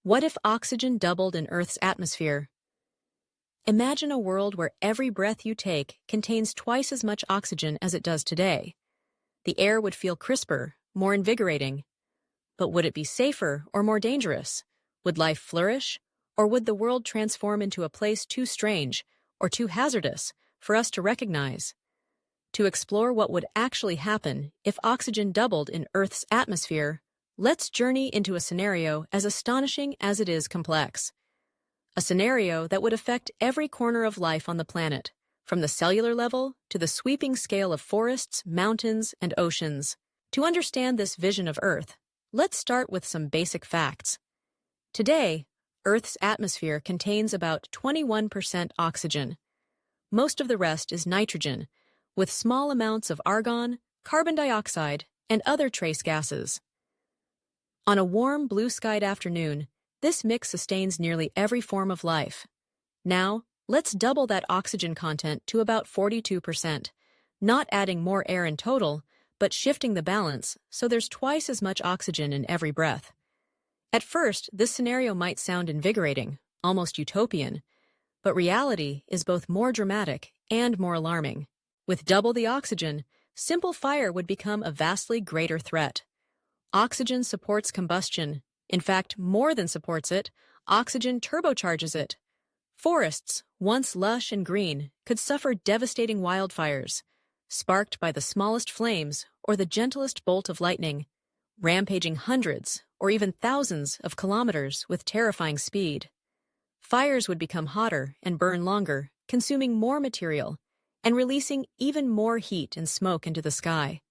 What if oxygen doubled in Earth's atmosphere? Imagine a world where every breath you take contains twice as much oxygen as it does today. The air would feel crisper, more invigorating. But would it be safer or more dangerous? Would life flourish? Or would the world transform into a place too strange or too hazardous for us to recognize? To explore what would actually happen if oxygen doubled in Earth's atmosphere, let's journey into a scenario as astonishing as it is complex. A scenario that would affect every corner of life on the planet, from the cellular level to the sweeping scale of forests, mountains, and oceans. To understand this vision of Earth, let's start with some basic facts. Today, Earth's atmosphere contains about 21% oxygen. Most of the rest is nitrogen, with small amounts of argon, carbon dioxide, and other trace gases. On a warm, blue-skied afternoon, this mix sustains nearly every form of life. Now, let's double that oxygen content to about 42%, not adding more air in total, but shifting the balance so there's twice as much oxygen in every breath. At first, this scenario might sound invigorating, almost utopian, but reality is both more dramatic and more alarming. With double the oxygen, simple fire would become a vastly greater threat. Oxygen supports combustion. In fact, more than supports it, oxygen turbocharges it. Forests, once lush and green, could suffer devastating wildfires, sparked by the smallest flames or the gentlest bolt of lightning, rampaging hundreds or even thousands of kilometers with terrifying speed. Fires would become hotter and burn longer, consuming more material and releasing even more heat and smoke into the sky.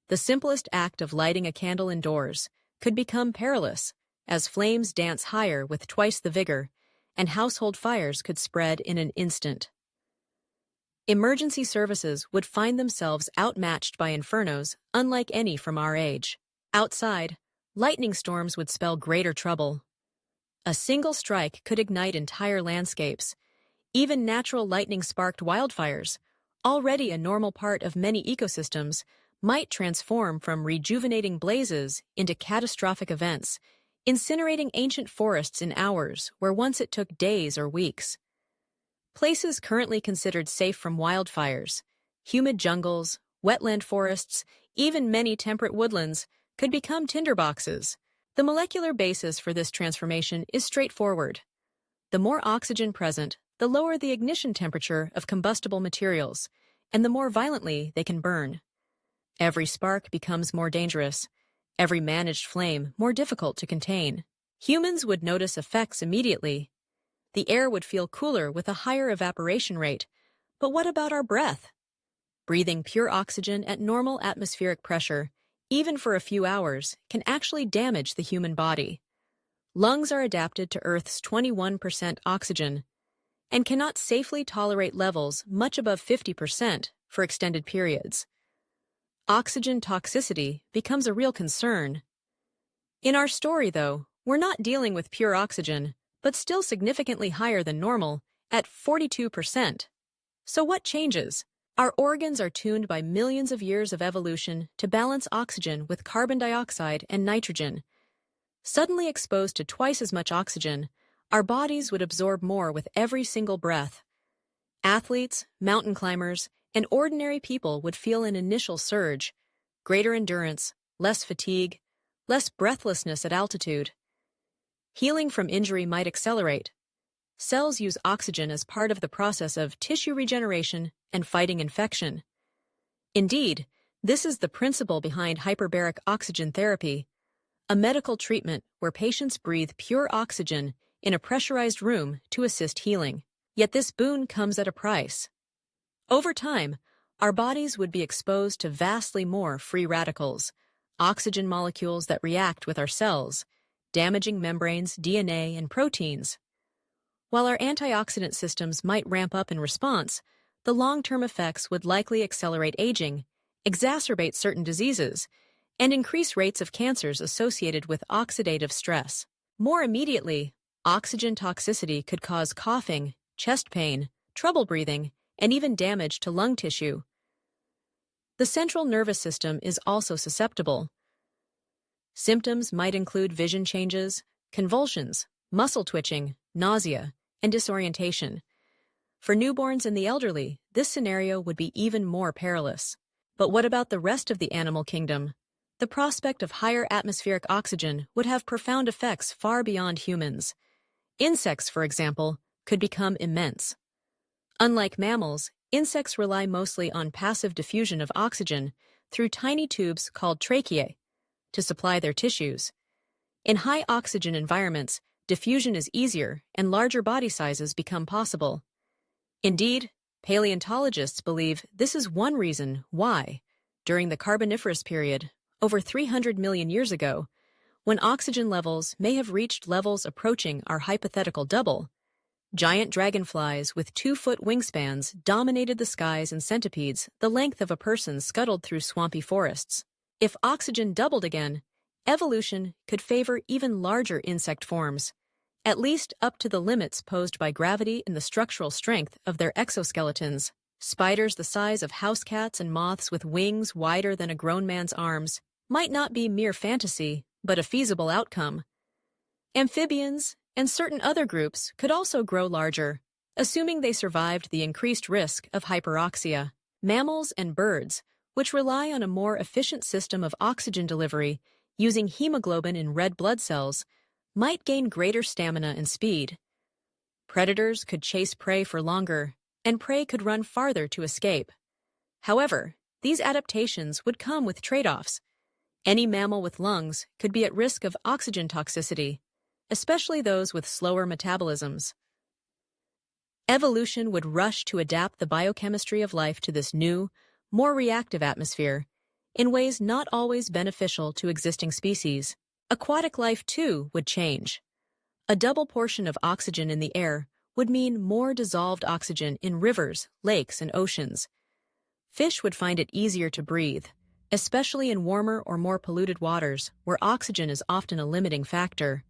The simplest act of lighting a candle indoors could become perilous, as flames dance higher with twice the vigor, and household fires could spread in an instant. Emergency services would find themselves outmatched by infernos unlike any from our age. Outside, lightning storms would spell greater trouble. A single strike could ignite entire landscapes. Even natural lightning-sparked wildfires, already a normal part of many ecosystems, might transform from rejuvenating blazes into catastrophic events, incinerating ancient forests in hours where once it took days or weeks. Places currently considered safe from wildfires, humid jungles, wetland forests, even many temperate woodlands, could become tinderboxes. The molecular basis for this transformation is straightforward. The more oxygen present, the lower the ignition temperature of combustible materials, and the more violently they can burn. Every spark becomes more dangerous, every managed flame more difficult to contain. Humans would notice effects immediately. The air would feel cooler with a higher evaporation rate. But what about our breath? Breathing pure oxygen at normal atmospheric pressure, even for a few hours, can actually damage the human body. Lungs are adapted to Earth's 21% oxygen and cannot safely tolerate levels much above 50% for extended periods. Oxygen toxicity becomes a real concern. In our story, though, we're not dealing with pure oxygen, but still significantly higher than normal, at 42%. So what changes? Our organs are tuned by millions of years of evolution to balance oxygen with carbon dioxide and nitrogen. Suddenly exposed to twice as much oxygen, our bodies would absorb more with every single breath. Athletes, mountain climbers, and ordinary people would feel an initial surge, greater endurance, less fatigue, less breathlessness at altitude. Healing from injury might accelerate. Cells use oxygen as part of the process of tissue regeneration and fighting infection. Indeed, this is the principle behind hyperbaric oxygen therapy, a medical treatment where patients breathe pure oxygen in a pressurized room to assist healing. Yet this boon comes at a price. Over time, our bodies would be exposed to vastly more free radicals, oxygen molecules that react with our cells, damaging membranes, DNA, and proteins. While our antioxidant systems might ramp up in response, the long-term effects would likely accelerate aging, exacerbate certain diseases, and increase rates of cancers associated with oxidative stress. More immediately, oxygen toxicity could cause coughing, chest pain, trouble breathing, and even damage to lung tissue. The central nervous system is also susceptible. Symptoms might include vision changes, convulsions, muscle twitching, nausea, and disorientation. For newborns and the elderly, this scenario would be even more perilous. But what about the rest of the animal kingdom? The prospect of higher atmospheric oxygen would have profound effects far beyond humans. Insects, for example, could become immense. Unlike mammals, insects rely mostly on passive diffusion of oxygen through tiny tubes called tracheae to supply their tissues. In high oxygen environments, diffusion is easier and larger body sizes become possible. Indeed, paleontologists believe this is one reason why, during the Carboniferous period, over 300 million years ago, when oxygen levels may have reached levels approaching our hypothetical double, giant dragonflies with 2-foot wingspans dominated the skies and centipedes the length of a person scuttled through swampy forests. If oxygen doubled again, evolution could favor even larger insect forms, at least up to the limits posed by gravity and the structural strength of their exoskeletons. Spiders the size of house cats and moths with wings wider than a grown man's arms might not be mere fantasy, but a feasible outcome. Amphibians and certain other groups could also grow larger, assuming they survived the increased risk of hyperoxia. Mammals and birds, which rely on a more efficient system of oxygen delivery using hemoglobin in red blood cells, might gain greater stamina and speed. Predators could chase prey for longer, and prey could run farther to escape. However, these adaptations would come with trade-offs. Any mammal with lungs could be at risk of oxygen toxicity, especially those with slower metabolisms. Evolution would rush to adapt the biochemistry of life to this new, more reactive atmosphere, in ways not always beneficial to existing species. Aquatic life, too, would change. A double portion of oxygen in the air would mean more dissolved oxygen in rivers, lakes, and oceans. Fish would find it easier to breathe, especially in warmer or more polluted waters where oxygen is often a limiting factor.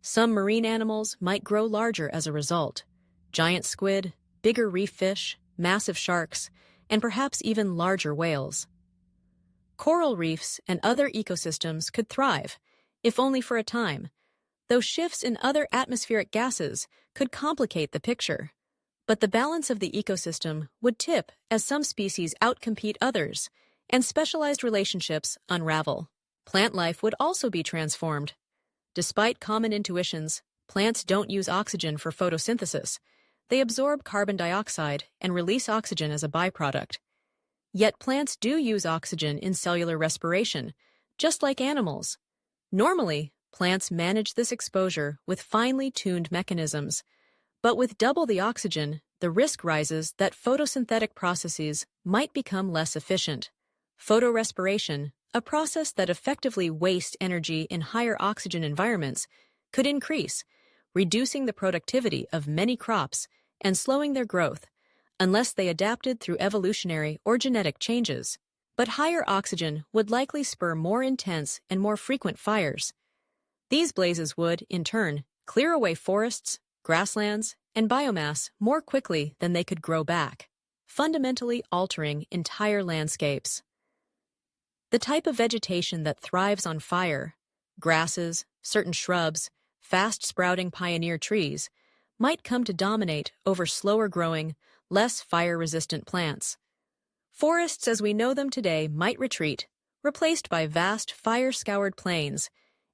Some marine animals might grow larger as a result. Giant squid, bigger reef fish, massive sharks, and perhaps even larger whales. Coral reefs and other ecosystems could thrive, if only for a time, though shifts in other atmospheric gases could complicate the picture. But the balance of the ecosystem would tip as some species outcompete others, and specialized relationships unravel. Plant life would also be transformed. Despite common intuitions, plants don't use oxygen for photosynthesis. They absorb carbon dioxide and release oxygen as a byproduct. Yet plants do use oxygen in cellular respiration, just like animals. Normally, plants manage this exposure with finely tuned mechanisms. But with double the oxygen, the risk rises that photosynthetic processes might become less efficient. Photorespiration, a process that effectively wastes energy in higher oxygen environments, could increase, reducing the productivity of many crops and slowing their growth, unless they adapted through evolutionary or genetic changes. But higher oxygen would likely spur more intense and more frequent fires. These blazes would, in turn, clear away forests, grasslands, and biomass more quickly than they could grow back, fundamentally altering entire landscapes. The type of vegetation that thrives on fire, grasses, certain shrubs, fast-sprouting pioneer trees, might come to dominate over slower-growing, less fire-resistant plants. Forests as we know them today might retreat, replaced by vast fire-scoured plains,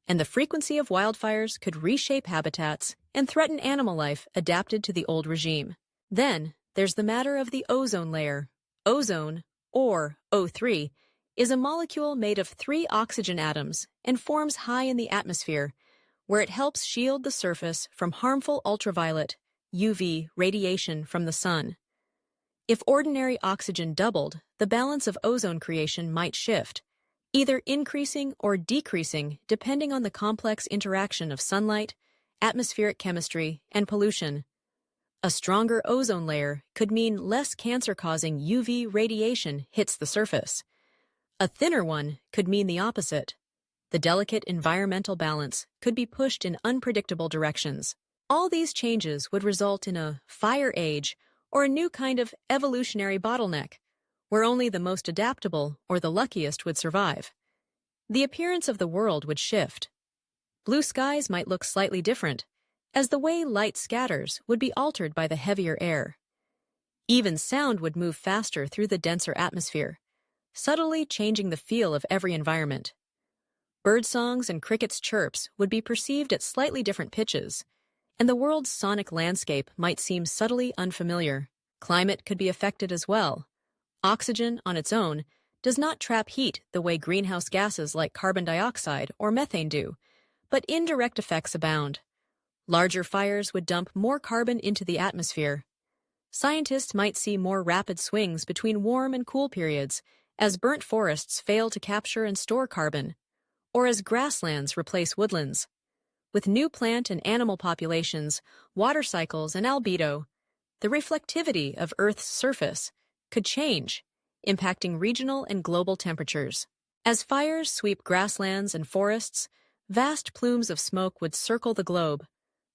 and the frequency of wildfires could reshape habitats and threaten animal life adapted to the old regime. Then, there's the matter of the ozone layer. Ozone, or O3, is a molecule made of 3 oxygen atoms and forms high in the atmosphere, where it helps shield the surface from harmful ultraviolet, UV, radiation from the sun. If ordinary oxygen doubled, the balance of ozone creation might shift, either increasing or decreasing depending on the complex interaction of sunlight, atmospheric chemistry, and pollution. A stronger ozone layer could mean less cancer-causing UV radiation hits the surface. A thinner one could mean the opposite. The delicate environmental balance could be pushed in unpredictable directions. All these changes would result in a fire age or a new kind of evolutionary bottleneck, where only the most adaptable or the luckiest would survive. The appearance of the world would shift. Blue skies might look slightly different, as the way light scatters would be altered by the heavier air. Even sound would move faster through the denser atmosphere, subtly changing the feel of every environment. Bird songs and crickets' chirps would be perceived at slightly different pitches, and the world's sonic landscape might seem subtly unfamiliar. Climate could be affected as well. Oxygen, on its own, does not trap heat the way greenhouse gases like carbon dioxide or methane do, but indirect effects abound. Larger fires would dump more carbon into the atmosphere. Scientists might see more rapid swings between warm and cool periods as burnt forests fail to capture and store carbon, or as grasslands replace woodlands. With new plant and animal populations, water cycles, and albedo, the reflectivity of Earth's surface could change, impacting regional and global temperatures. As fires sweep grasslands and forests, vast plumes of smoke would circle the globe,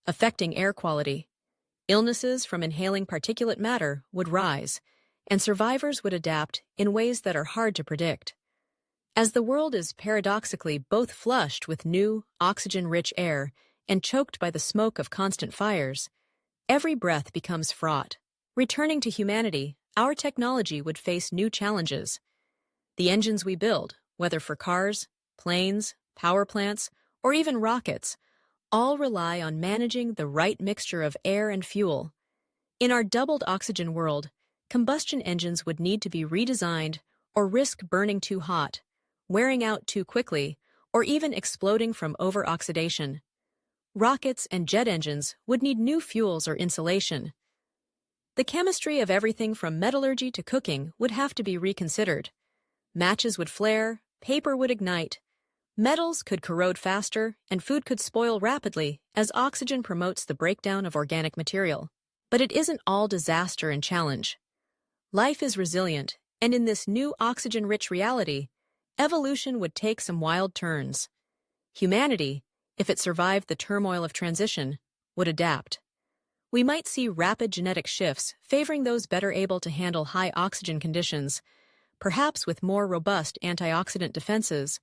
affecting air quality. Illnesses from inhaling particulate matter would rise, and survivors would adapt in ways that are hard to predict. As the world is paradoxically both flushed with new, oxygen-rich air and choked by the smoke of constant fires, every breath becomes fraught. Returning to humanity, our technology would face new challenges. The engines we build, whether for cars, planes, power plants, or even rockets, all rely on managing the right mixture of air and fuel. In our doubled oxygen world, combustion engines would need to be redesigned or risk burning too hot, wearing out too quickly, or even exploding from over-oxidation. Rockets and jet engines would need new fuels or insulation. The chemistry of everything from metallurgy to cooking would have to be reconsidered. Matches would flare, paper would ignite, metals could corrode faster, and food could spoil rapidly as oxygen promotes the breakdown of organic material. But it isn't all disaster and challenge. Life is resilient, and in this new oxygen-rich reality, evolution would take some wild turns. Humanity, if it survived the turmoil of transition, would adapt. We might see rapid genetic shifts favoring those better able to handle high oxygen conditions, perhaps with more robust antioxidant defenses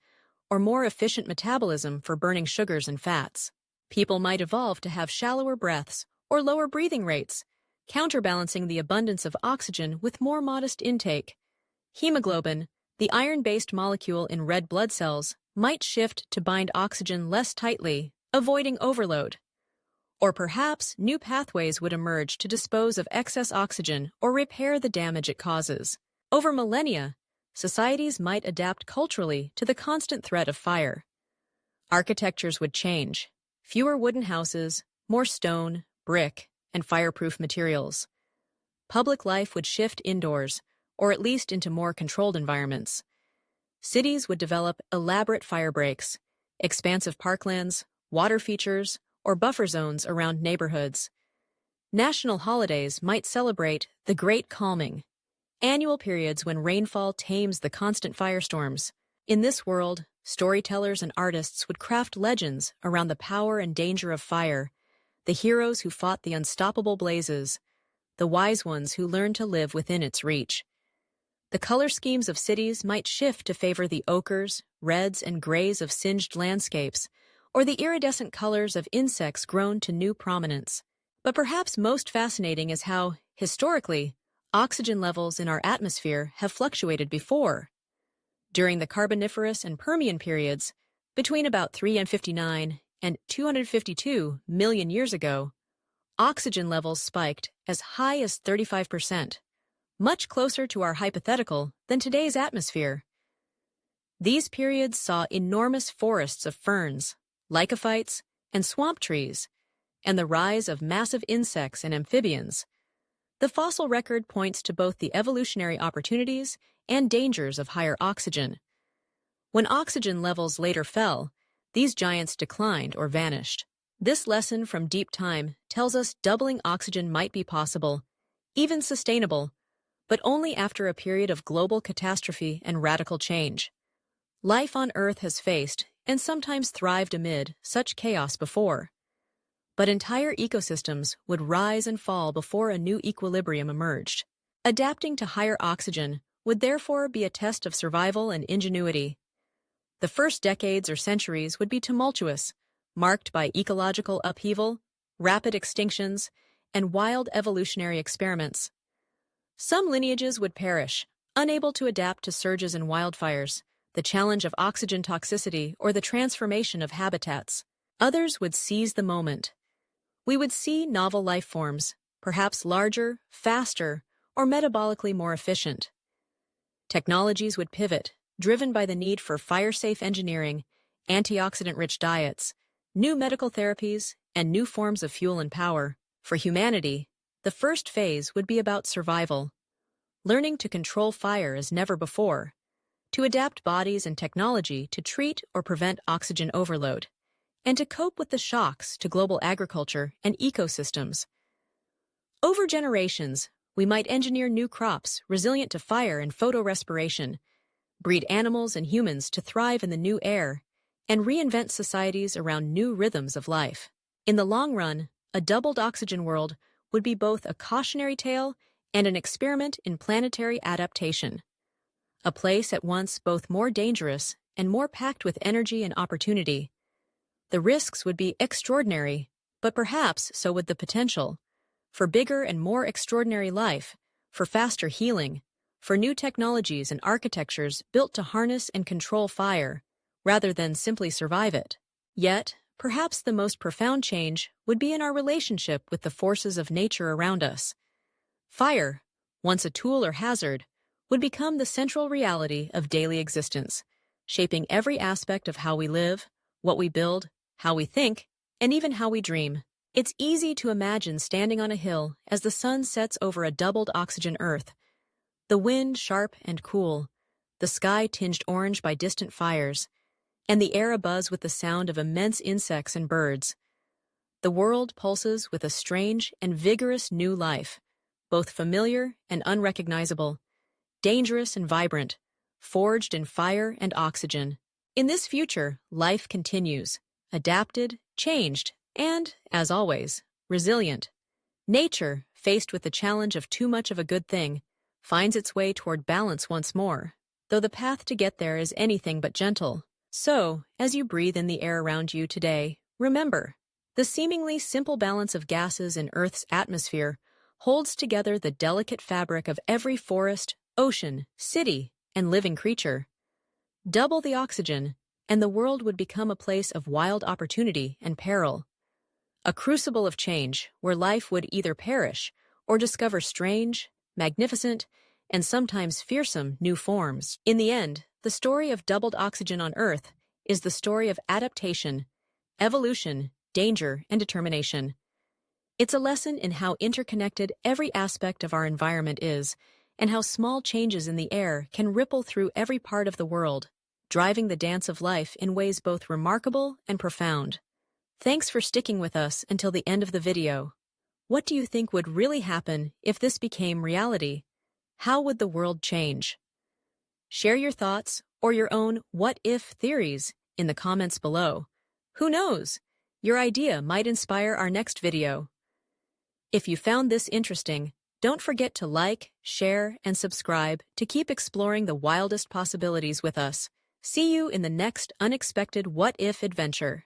or more efficient metabolism for burning sugars and fats. People might evolve to have shallower breaths or lower breathing rates, counterbalancing the abundance of oxygen with more modest intake. Hemoglobin, the iron-based molecule in red blood cells, might shift to bind oxygen less tightly, avoiding overload. Or perhaps new pathways would emerge to dispose of excess oxygen or repair the damage it causes. Over millennia, societies might adapt culturally to the constant threat of fire. Architectures would change. Fewer wooden houses, more stone, brick, and fireproof materials. Public life would shift indoors, or at least into more controlled environments. Cities would develop elaborate fire breaks, expansive parklands, water features, or buffer zones around neighborhoods. National holidays might celebrate the Great Calming, annual periods when rainfall tames the constant firestorms. In this world, storytellers and artists would craft legends around the power and danger of fire, the heroes who fought the unstoppable blazes, the wise ones who learned to live within its reach. The color schemes of cities might shift to favor the ochres, reds, and grays of singed landscapes, or the iridescent colors of insects grown to new prominence. But perhaps most fascinating is how, historically, oxygen levels in our atmosphere have fluctuated before. During the Carboniferous and Permian periods, between about 359 and 252 million years ago, oxygen levels spiked as high as 35%, much closer to our hypothetical than today's atmosphere. These periods saw enormous forests of ferns, lycophytes, and swamp trees, and the rise of massive insects and amphibians. The fossil record points to both the evolutionary opportunities and dangers of higher oxygen. When oxygen levels later fell, these giants declined or vanished. This lesson from deep time tells us doubling oxygen might be possible, even sustainable, but only after a period of global catastrophe and radical change. Life on Earth has faced, and sometimes thrived amid, such chaos before. But entire ecosystems would rise and fall before a new equilibrium emerged. Adapting to higher oxygen would therefore be a test of survival and ingenuity. The first decades or centuries would be tumultuous, marked by ecological upheaval, rapid extinctions, and wild evolutionary experiments. Some lineages would perish, unable to adapt to surges and wildfires, the challenge of oxygen toxicity, or the transformation of habitats. Others would seize the moment. We would see novel life forms, perhaps larger, faster, or metabolically more efficient. Technologies would pivot, driven by the need for fire-safe engineering, antioxidant-rich diets, new medical therapies, and new forms of fuel and power. For humanity, the first phase would be about survival, learning to control fire as never before, to adapt bodies and technology to treat or prevent oxygen overload, and to cope with the shocks to global agriculture and ecosystems. Over generations, we might engineer new crops resilient to fire and photorespiration, breed animals and humans to thrive in the new air, and reinvent societies around new rhythms of life. In the long run, a doubled oxygen world would be both a cautionary tale and an experiment in planetary adaptation. A place at once both more dangerous and more packed with energy and opportunity. The risks would be extraordinary, but perhaps so would the potential. For bigger and more extraordinary life, for faster healing, for new technologies and architectures built to harness and control fire, rather than simply survive it. Yet, perhaps the most profound change would be in our relationship with the forces of nature around us. Fire, once a tool or hazard, would become the central reality of daily existence, shaping every aspect of how we live, what we build, how we think, and even how we dream. It's easy to imagine standing on a hill as the sun sets over a doubled oxygen Earth, the wind sharp and cool, the sky tinged orange by distant fires, and the air abuzz with the sound of immense insects and birds. The world pulses with a strange and vigorous new life, both familiar and unrecognizable, dangerous and vibrant, forged in fire and oxygen. In this future, life continues, adapted, changed, and, as always, resilient. Nature, faced with the challenge of too much of a good thing, finds its way toward balance once more, though the path to get there is anything but gentle. So, as you breathe in the air around you today, remember, the seemingly simple balance of gases in Earth's atmosphere holds together the delicate fabric of every forest, ocean, city, and living creature. Double the oxygen, and the world would become a place of wild opportunity and peril. A crucible of change where life would either perish or discover strange, magnificent, and sometimes fearsome new forms. In the end, the story of doubled oxygen on Earth is the story of adaptation, evolution, danger, and determination. It's a lesson in how interconnected every aspect of our environment is, and how small changes in the air can ripple through every part of the world, driving the dance of life in ways both remarkable and profound. Thanks for sticking with us until the end of the video. What do you think would really happen if this became reality? How would the world change? Share your thoughts or your own what-if theories in the comments below. Who knows? Your idea might inspire our next video. If you found this interesting, don't forget to like, share, and subscribe to keep exploring the wildest possibilities with us. See you in the next unexpected what-if adventure.